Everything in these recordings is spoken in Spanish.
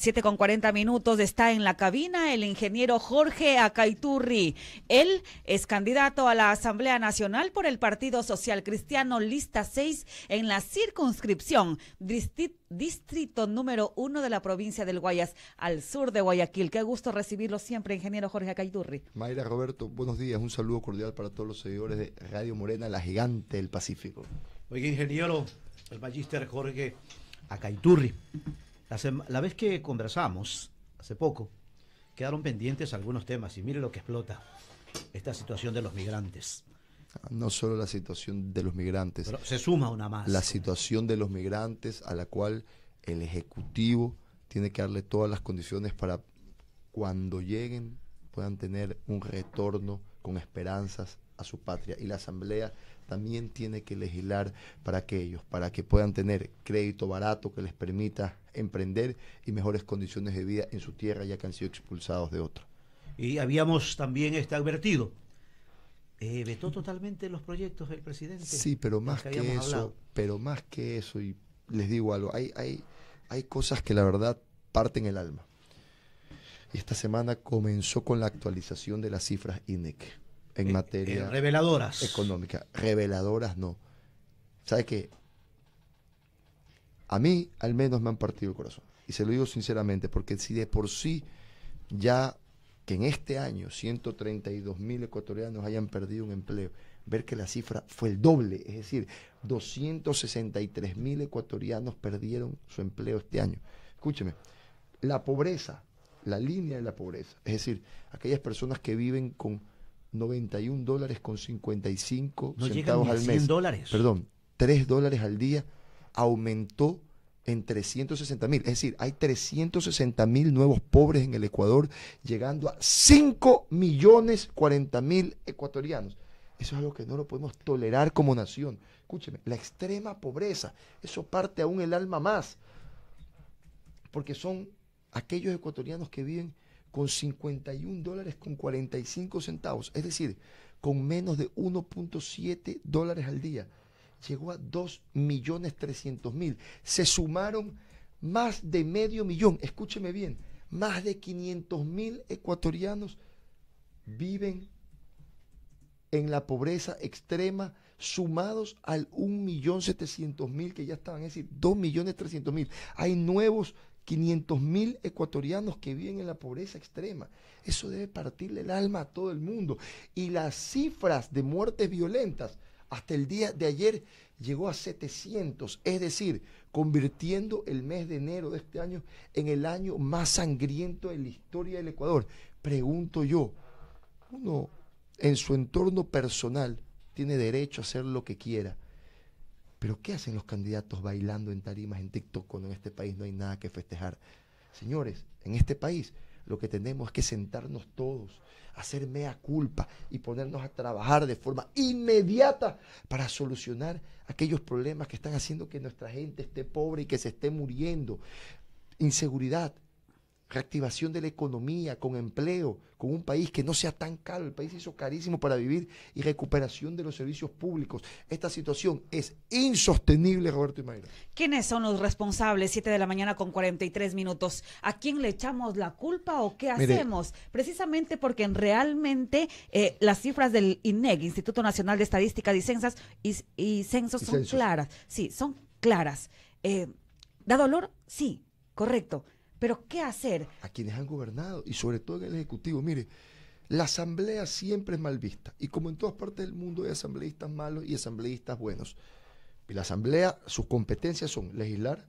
7:40 está en la cabina el ingeniero Jorge Acaiturri. Él es candidato a la Asamblea Nacional por el Partido Social Cristiano, lista 6 en la circunscripción distrito número 1 de la provincia del Guayas, al sur de Guayaquil. Qué gusto recibirlo siempre, ingeniero Jorge Acaiturri. Mayra, Roberto, buenos días. Un saludo cordial para todos los seguidores de Radio Morena, la gigante del Pacífico. Oiga, ingeniero, el magíster Jorge Acaiturri. La vez que conversamos, hace poco, quedaron pendientes algunos temas y mire lo que explota esta situación de los migrantes. No solo la situación de los migrantes. Pero se suma una más. La situación de los migrantes a la cual el Ejecutivo tiene que darle todas las condiciones para cuando lleguen puedan tener un retorno con esperanzas a su patria. Y la Asamblea también tiene que legislar para aquellos, para que puedan tener crédito barato que les permita emprender y mejores condiciones de vida en su tierra, ya que han sido expulsados de otra. Y habíamos también advertido, vetó totalmente los proyectos del presidente. Sí, pero más que eso, y les digo algo, hay cosas que la verdad parten el alma. Y esta semana comenzó con la actualización de las cifras INEC en materia reveladoras económica. Reveladoras no. ¿Sabe qué? A mí al menos me han partido el corazón. Y se lo digo sinceramente, porque si de por sí ya que en este año 132.000 ecuatorianos hayan perdido un empleo, ver que la cifra fue el doble, es decir, 263.000 ecuatorianos perdieron su empleo este año. Escúcheme, la pobreza, la línea de la pobreza, es decir, aquellas personas que viven con $91.55 centavos al mes, perdón, $3 al día, aumentó en 360.000, es decir, hay 360.000 nuevos pobres en el Ecuador, llegando a 5.040.000 ecuatorianos. Eso es algo que no lo podemos tolerar como nación. Escúcheme, la extrema pobreza, eso parte aún el alma más, porque son aquellos ecuatorianos que viven con $51.45, es decir, con menos de $1.7 al día. Llegó a 2.300.000. Se sumaron más de medio millón, escúcheme bien, más de 500.000 ecuatorianos viven en la pobreza extrema, sumados al 1.700.000 que ya estaban, es decir, 2.300.000. Hay nuevos 500.000 ecuatorianos que viven en la pobreza extrema. Eso debe partirle el alma a todo el mundo. Y las cifras de muertes violentas hasta el día de ayer llegó a 700, es decir, convirtiendo el mes de enero de este año en el año más sangriento de la historia del Ecuador. Pregunto yo, uno en su entorno personal tiene derecho a hacer lo que quiera, pero ¿qué hacen los candidatos bailando en tarimas en TikTok cuando en este país no hay nada que festejar? Señores, en este país lo que tenemos es que sentarnos todos, hacer mea culpa y ponernos a trabajar de forma inmediata para solucionar aquellos problemas que están haciendo que nuestra gente esté pobre y que se esté muriendo. Inseguridad, reactivación de la economía, con empleo, con un país que no sea tan caro, el país se hizo carísimo para vivir, y recuperación de los servicios públicos. Esta situación es insostenible, Roberto y Mayra. ¿Quiénes son los responsables? 7:43 a ¿A quién le echamos la culpa o qué hacemos? Precisamente porque realmente las cifras del INEC, Instituto Nacional de Estadística y Censos son claras. Sí, son claras. ¿Da dolor? Sí, correcto. Pero ¿qué hacer? A quienes han gobernado y sobre todo en el Ejecutivo. Mire, la Asamblea siempre es mal vista y como en todas partes del mundo hay asambleístas malos y asambleístas buenos. Y la Asamblea, sus competencias son legislar,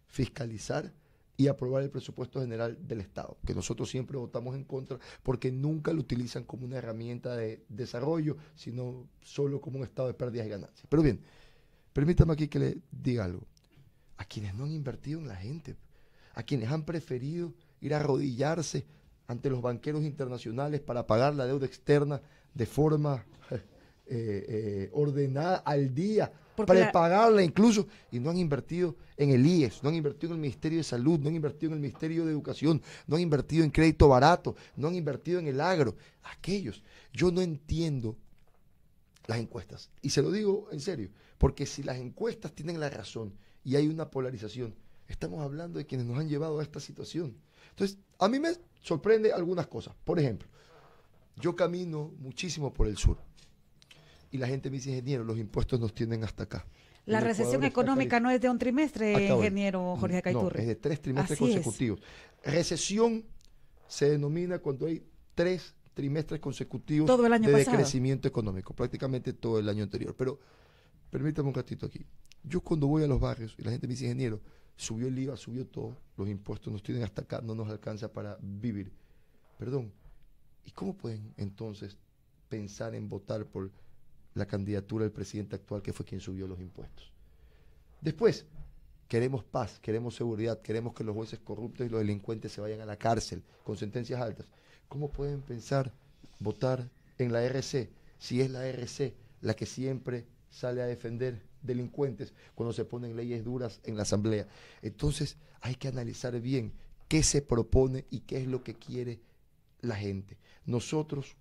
fiscalizar y aprobar el presupuesto general del Estado, que nosotros siempre votamos en contra porque nunca lo utilizan como una herramienta de desarrollo, sino solo como un estado de pérdidas y ganancias. Pero bien, permítame aquí que le diga algo. A quienes no han invertido en la gente, a quienes han preferido ir a arrodillarse ante los banqueros internacionales para pagar la deuda externa de forma ordenada al día, prepagarla incluso, y no han invertido en el IES, no han invertido en el Ministerio de Salud, no han invertido en el Ministerio de Educación, no han invertido en crédito barato, no han invertido en el agro. Aquellos, yo no entiendo las encuestas, y se lo digo en serio, porque si las encuestas tienen la razón y hay una polarización, Estamos hablando de quienes nos han llevado a esta situación. Entonces, a mí me sorprende algunas cosas. Por ejemplo, yo camino muchísimo por el sur y la gente me dice, ingeniero, los impuestos nos tienen hasta acá. La recesión económica no es de un trimestre, ingeniero Jorge Acaiturri. No, es de 3 trimestres Así consecutivos. Recesión se denomina cuando hay 3 trimestres consecutivos todo el año de pasado. decrecimiento económico, prácticamente todo el año anterior. Pero permítame un ratito aquí. Yo cuando voy a los barrios y la gente me dice, ingeniero, subió el IVA, subió todo, los impuestos nos tienen hasta acá, no nos alcanza para vivir. Perdón, ¿y cómo pueden entonces pensar en votar por la candidatura del presidente actual, que fue quien subió los impuestos? Después, queremos paz, queremos seguridad, queremos que los jueces corruptos y los delincuentes se vayan a la cárcel con sentencias altas. ¿Cómo pueden pensar votar en la RC si es la RC la que siempre sale a defender delincuentes cuando se ponen leyes duras en la Asamblea? Entonces hay que analizar bien qué se propone y qué es lo que quiere la gente. Nosotros,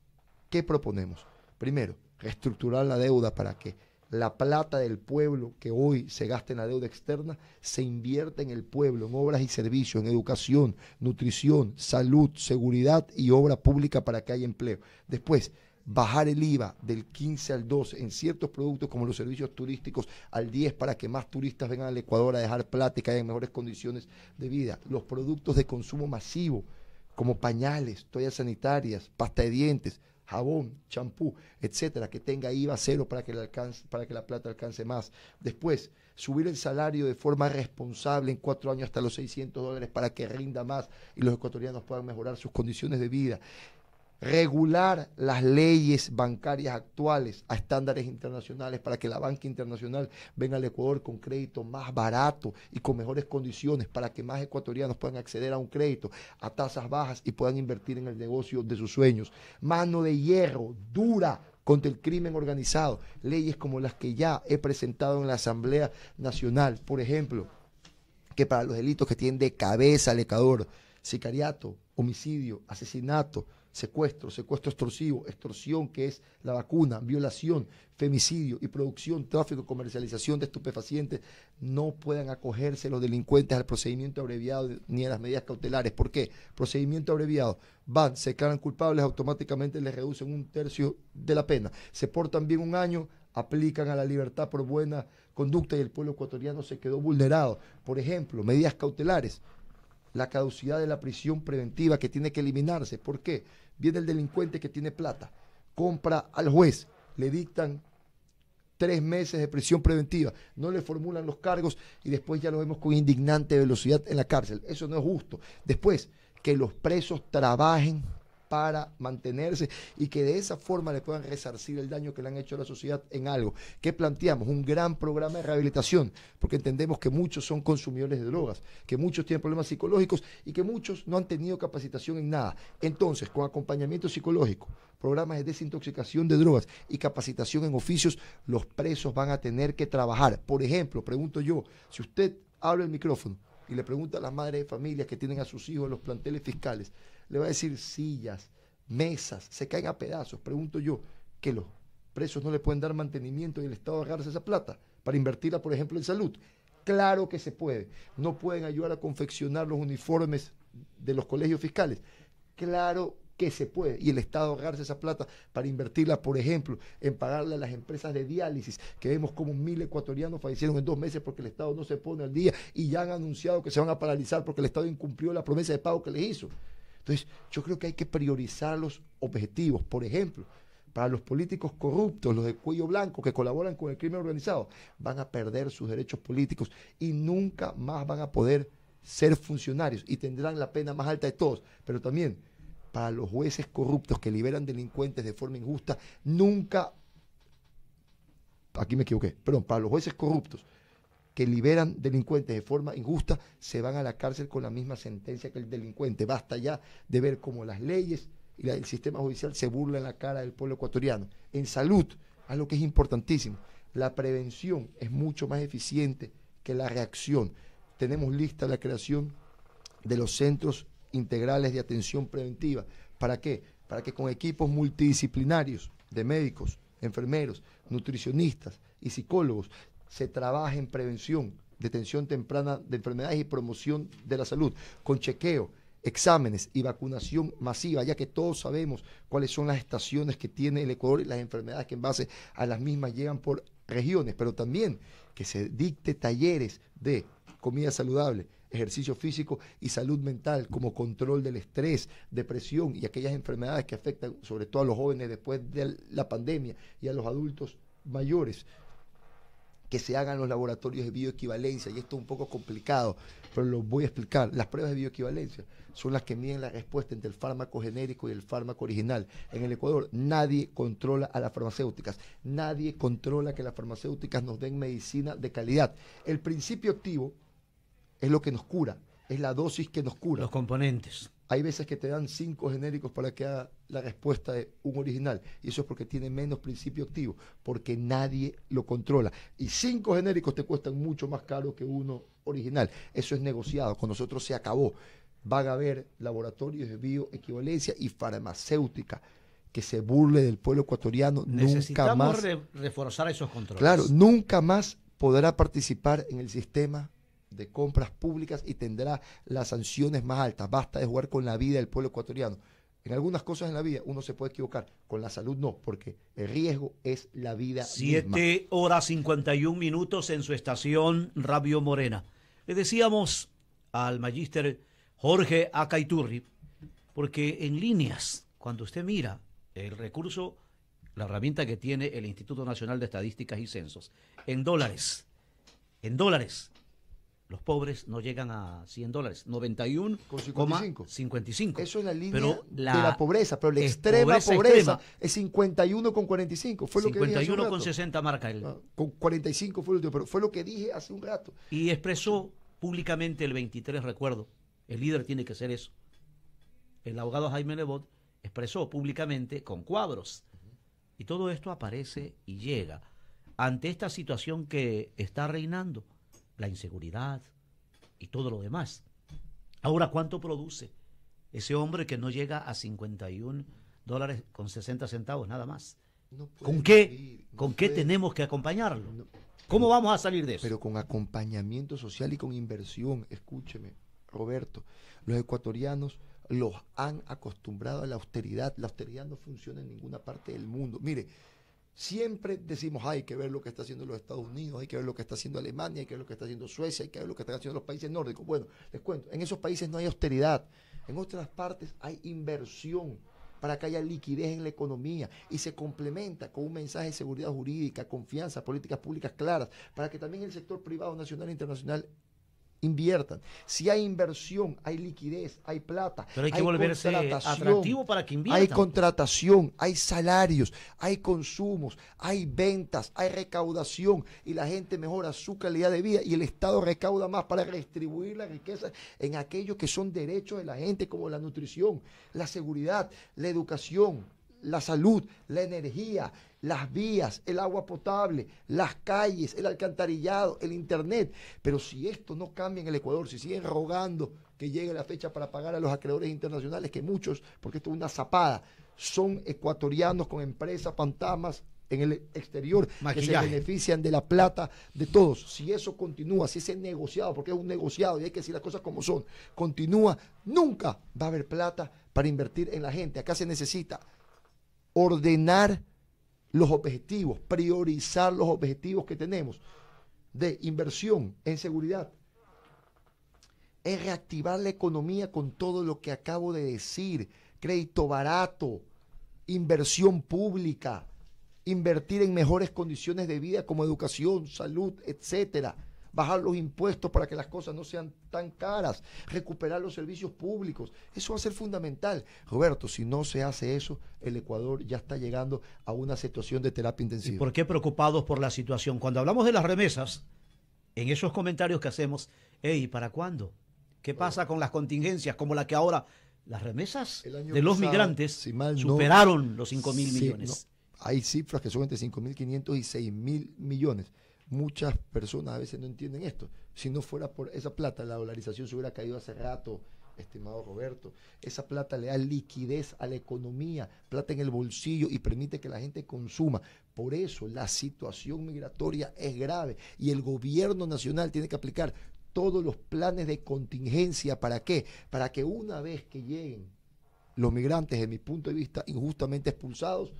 ¿qué proponemos? Primero, reestructurar la deuda para que la plata del pueblo que hoy se gasta en la deuda externa se invierta en el pueblo, en obras y servicios, en educación, nutrición, salud, seguridad y obra pública para que haya empleo. Después, bajar el IVA del 15 al 12 en ciertos productos como los servicios turísticos al 10 para que más turistas vengan al Ecuador a dejar plata y que haya mejores condiciones de vida. Los productos de consumo masivo como pañales, toallas sanitarias, pasta de dientes, jabón, champú, etcétera, que tenga IVA cero para que la plata alcance más. Después, subir el salario de forma responsable en 4 años hasta los $600 para que rinda más y los ecuatorianos puedan mejorar sus condiciones de vida. Regular las leyes bancarias actuales a estándares internacionales para que la banca internacional venga al Ecuador con crédito más barato y con mejores condiciones para que más ecuatorianos puedan acceder a un crédito a tasas bajas y puedan invertir en el negocio de sus sueños. Mano de hierro, dura contra el crimen organizado. Leyes como las que ya he presentado en la Asamblea Nacional. Por ejemplo, que para los delitos que tienen de cabeza al Ecuador, sicariato, homicidio, asesinato, secuestro extorsivo, extorsión, que es la vacuna, violación, femicidio y producción, tráfico, comercialización de estupefacientes, no puedan acogerse los delincuentes al procedimiento abreviado ni a las medidas cautelares. ¿Por qué? Procedimiento abreviado, van, se declaran culpables, automáticamente les reducen 1/3 de la pena, se portan bien 1 año, aplican a la libertad por buena conducta y el pueblo ecuatoriano se quedó vulnerado. Por ejemplo, medidas cautelares, la caducidad de la prisión preventiva que tiene que eliminarse. ¿Por qué? Viene el delincuente que tiene plata, compra al juez, le dictan 3 meses de prisión preventiva, no le formulan los cargos y después ya lo vemos con indignante velocidad en la cárcel. Eso no es justo. Después, que los presos trabajen para mantenerse y que de esa forma le puedan resarcir el daño que le han hecho a la sociedad en algo. ¿Qué planteamos? Un gran programa de rehabilitación, porque entendemos que muchos son consumidores de drogas, que muchos tienen problemas psicológicos y que muchos no han tenido capacitación en nada. Entonces, con acompañamiento psicológico, programas de desintoxicación de drogas y capacitación en oficios, los presos van a tener que trabajar. Por ejemplo, pregunto yo, si usted habla el micrófono y le pregunta a las madres de familia que tienen a sus hijos en los planteles fiscales, le va a decir sillas, mesas, se caen a pedazos. Pregunto yo, ¿que los presos no le pueden dar mantenimiento y el Estado agarrarse esa plata para invertirla, por ejemplo, en salud? Claro que se puede. ¿No pueden ayudar a confeccionar los uniformes de los colegios fiscales? Claro que se puede. Y el Estado agarrarse esa plata para invertirla, por ejemplo, en pagarle a las empresas de diálisis, que vemos como 1000 ecuatorianos fallecieron en 2 meses porque el Estado no se pone al día y ya han anunciado que se van a paralizar porque el Estado incumplió la promesa de pago que les hizo. Entonces, yo creo que hay que priorizar los objetivos. Por ejemplo, para los políticos corruptos, los de cuello blanco que colaboran con el crimen organizado, van a perder sus derechos políticos y nunca más van a poder ser funcionarios y tendrán la pena más alta de todos. Pero también, para los jueces corruptos que liberan delincuentes de forma injusta, para los jueces corruptos que liberan delincuentes de forma injusta, se van a la cárcel con la misma sentencia que el delincuente. Basta ya de ver cómo las leyes y el sistema judicial se burlan en la cara del pueblo ecuatoriano. En salud, algo que es importantísimo, la prevención es mucho más eficiente que la reacción. Tenemos lista la creación de los centros integrales de atención preventiva. ¿Para qué? Para que con equipos multidisciplinarios de médicos, enfermeros, nutricionistas y psicólogos se trabaje en prevención detención temprana de enfermedades y promoción de la salud, con chequeo, exámenes y vacunación masiva, ya que todos sabemos cuáles son las estaciones que tiene el Ecuador y las enfermedades que en base a las mismas llegan por regiones, pero también que se dicte talleres de comida saludable, ejercicio físico y salud mental, como control del estrés, depresión y aquellas enfermedades que afectan sobre todo a los jóvenes después de la pandemia y a los adultos mayores. Que se hagan los laboratorios de bioequivalencia, y esto es un poco complicado, pero lo voy a explicar. Las pruebas de bioequivalencia son las que miden la respuesta entre el fármaco genérico y el fármaco original. En el Ecuador nadie controla a las farmacéuticas, nadie controla que las farmacéuticas nos den medicina de calidad. El principio activo es lo que nos cura, es la dosis que nos cura. Los componentes. Hay veces que te dan 5 genéricos para que haga la respuesta de un original, y eso es porque tiene menos principio activo, porque nadie lo controla. Y 5 genéricos te cuestan mucho más caro que uno original. Eso es negociado, con nosotros se acabó. Van a haber laboratorios de bioequivalencia y farmacéutica que se burle del pueblo ecuatoriano. Nunca más. Reforzar esos controles. Claro, nunca más podrá participar en el sistema de compras públicas y tendrá las sanciones más altas. Basta de jugar con la vida del pueblo ecuatoriano. En algunas cosas en la vida uno se puede equivocar, con la salud no, porque el riesgo es la vida misma. 7:51 en su estación Radio Morena. Le decíamos al magíster Jorge Acaiturri, porque en líneas, cuando usted mira el recurso, la herramienta que tiene el Instituto Nacional de Estadísticas y Censos, en dólares, los pobres no llegan a $100, 91,55. Eso es la línea pero de la pobreza, pero la extrema pobreza extrema, es 51,45. Fue lo que dije hace un rato. 51,60 marca él. Con 45 fue el último, pero fue lo que dije hace un rato. Y expresó públicamente el 23, recuerdo, el líder tiene que ser eso. El abogado Jaime Nebot expresó públicamente con cuadros. Y todo esto aparece y llega ante esta situación que está reinando, la inseguridad y todo lo demás. Ahora, ¿cuánto produce ese hombre que no llega a $51.60 nada más? No ¿Con qué, vivir, no con qué puede, tenemos que acompañarlo? no, ¿Cómo vamos a salir de eso? pero con acompañamiento social y con inversión. Escúcheme, Roberto, los ecuatorianos los han acostumbrado a la austeridad. La austeridad no funciona en ninguna parte del mundo. Mire, siempre decimos, hay que ver lo que está haciendo los Estados Unidos, hay que ver lo que está haciendo Alemania, hay que ver lo que está haciendo Suecia, hay que ver lo que están haciendo los países nórdicos. Bueno, les cuento, en esos países no hay austeridad, en otras partes hay inversión para que haya liquidez en la economía y se complementa con un mensaje de seguridad jurídica, confianza, políticas públicas claras, para que también el sector privado nacional e internacional inviertan. Si hay inversión, hay liquidez, hay plata. Pero hay que volverse atractivo para que inviertan. Hay contratación, hay salarios, hay consumos, hay ventas, hay recaudación y la gente mejora su calidad de vida y el Estado recauda más para redistribuir la riqueza en aquellos que son derechos de la gente, como la nutrición, la seguridad, la educación, la salud, la energía, las vías, el agua potable, las calles, el alcantarillado, el internet. Pero si esto no cambia en el Ecuador, si siguen rogando que llegue la fecha para pagar a los acreedores internacionales, que muchos, porque esto es una zapada, son ecuatorianos con empresas fantasmas en el exterior, que se benefician de la plata de todos. Si eso continúa, si ese negociado, porque es un negociado y hay que decir las cosas como son, continúa, nunca va a haber plata para invertir en la gente. Acá se necesita ordenar los objetivos, priorizar los objetivos que tenemos de inversión en seguridad, es reactivar la economía con todo lo que acabo de decir, crédito barato, inversión pública, invertir en mejores condiciones de vida como educación, salud, etcétera. Bajar los impuestos para que las cosas no sean tan caras, recuperar los servicios públicos, eso va a ser fundamental. Roberto, si no se hace eso, el Ecuador ya está llegando a una situación de terapia intensiva. ¿Y por qué preocupados por la situación? Cuando hablamos de las remesas, en esos comentarios que hacemos, ¿y para cuándo? ¿Qué pasa con las contingencias como la que ahora? Las remesas de los migrantes superaron los 5.000 millones. No, hay cifras que son entre 5.500 y 6.000 millones. Muchas personas a veces no entienden esto. Si no fuera por esa plata, la dolarización se hubiera caído hace rato estimado Roberto. Esa plata le da liquidez a la economía, plata en el bolsillo y permite que la gente consuma. Por eso la situación migratoria es grave y el gobierno nacional tiene que aplicar todos los planes de contingencia. ¿Para qué? Para que una vez que lleguen los migrantes, desde mi punto de vista, injustamente expulsados,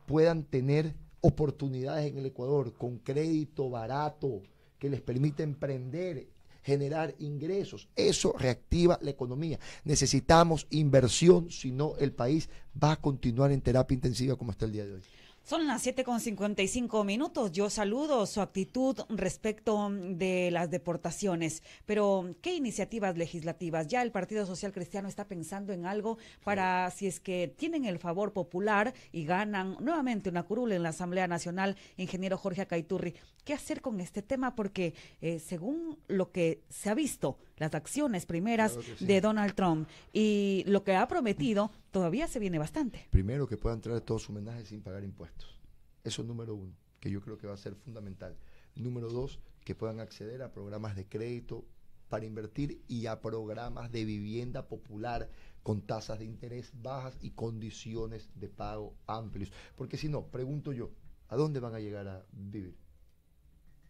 puedan tener oportunidades en el Ecuador con crédito barato que les permita emprender, generar ingresos. Eso reactiva la economía. Necesitamos inversión, si no el país va a continuar en terapia intensiva como está el día de hoy. Son las 7:55. Yo saludo su actitud respecto de las deportaciones, pero ¿qué iniciativas legislativas? Ya el Partido Social Cristiano está pensando en algo para, si es que tienen el favor popular y ganan nuevamente una curul en la Asamblea Nacional, ingeniero Jorge Acaiturri, ¿qué hacer con este tema? Porque según lo que se ha visto, las acciones primeras de Donald Trump y lo que ha prometido, todavía se viene bastante. Primero, que puedan traer todos sus homenajes sin pagar impuestos. Eso es número uno, que yo creo que va a ser fundamental. Número dos, que puedan acceder a programas de crédito para invertir y a programas de vivienda popular con tasas de interés bajas y condiciones de pago amplios. Porque si no, pregunto yo, ¿a dónde van a llegar a vivir?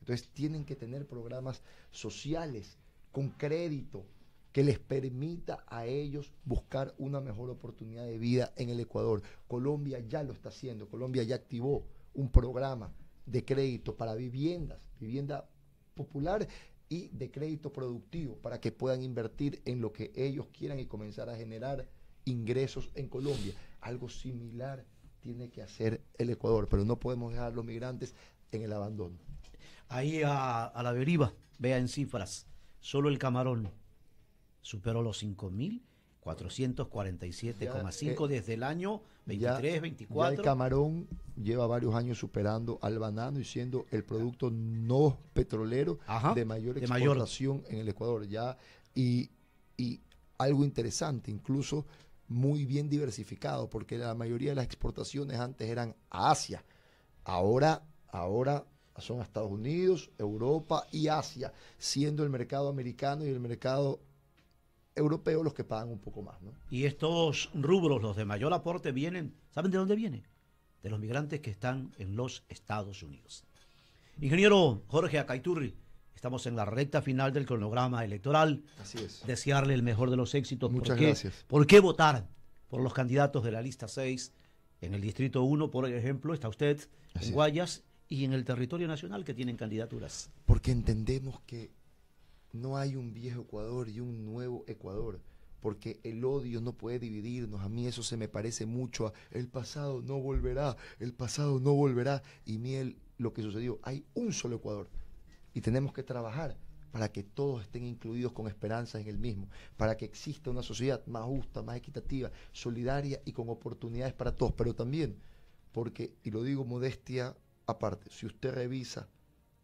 Entonces tienen que tener programas sociales con crédito que les permita a ellos buscar una mejor oportunidad de vida en el Ecuador. Colombia ya lo está haciendo. Colombia ya activó un programa de crédito para vivienda popular y de crédito productivo para que puedan invertir en lo que ellos quieran y comenzar a generar ingresos en Colombia. Algo similar tiene que hacer el Ecuador, pero no podemos dejar a los migrantes en el abandono. Ahí a la deriva, vea en cifras, solo el camarón superó los 5.447,5 desde el año 23, 24. Ya el camarón lleva varios años superando al banano y siendo el producto no petrolero de mayor exportación en el Ecuador. Y algo interesante, incluso muy bien diversificado, porque la mayoría de las exportaciones antes eran a Asia. Ahora son a Estados Unidos, Europa y Asia, siendo el mercado americano y el mercado europeo los que pagan un poco más, ¿no? Y estos rubros, los de mayor aporte, vienen, ¿saben de dónde vienen? De los migrantes que están en los Estados Unidos. Ingeniero Jorge Acaiturri, estamos en la recta final del cronograma electoral. Así es. Desearle el mejor de los éxitos. Muchas gracias. ¿Por qué votar por los candidatos de la lista 6? En el distrito 1, por ejemplo, está usted en Guayas y en el territorio nacional que tienen candidaturas. Porque entendemos que no hay un viejo Ecuador y un nuevo Ecuador, porque el odio no puede dividirnos. A mí eso se me parece mucho a el pasado no volverá, y miel lo que sucedió. Hay un solo Ecuador y tenemos que trabajar para que todos estén incluidos con esperanzas en el mismo, para que exista una sociedad más justa, más equitativa, solidaria y con oportunidades para todos, pero también porque, y lo digo modestia aparte, si usted revisa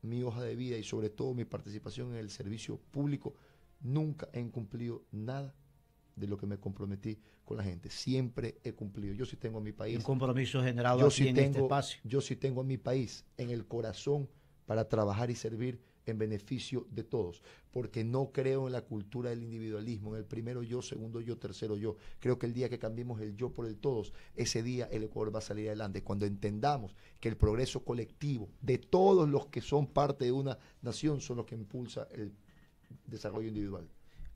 mi hoja de vida y sobre todo mi participación en el servicio público, nunca he incumplido nada de lo que me comprometí con la gente. Siempre he cumplido. Yo sí tengo a mi país. Un compromiso generado aquí en este espacio. Yo sí tengo a mi país en el corazón para trabajar y servir en beneficio de todos, porque no creo en la cultura del individualismo, en el primero yo, segundo yo, tercero yo. Creo que el día que cambiemos el yo por el todos, ese día el Ecuador va a salir adelante, cuando entendamos que el progreso colectivo de todos los que son parte de una nación son los que impulsa el desarrollo individual.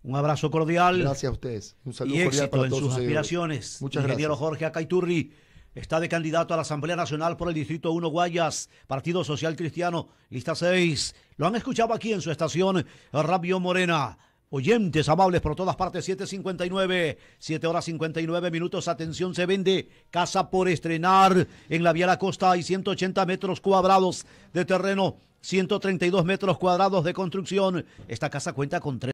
Un abrazo cordial. Gracias a ustedes. Un saludo y cordial éxito para todos en sus ustedes. aspiraciones. Muchas Ingeniero gracias. Jorge Acaiturri está de candidato a la Asamblea Nacional por el Distrito 1 Guayas, Partido Social Cristiano, lista 6. Lo han escuchado aquí en su estación Radio Morena. Oyentes amables por todas partes, 7:59, 7:59. Atención, se vende casa por estrenar en la Vía La Costa. Hay 180 metros cuadrados de terreno, 132 metros cuadrados de construcción. Esta casa cuenta con 3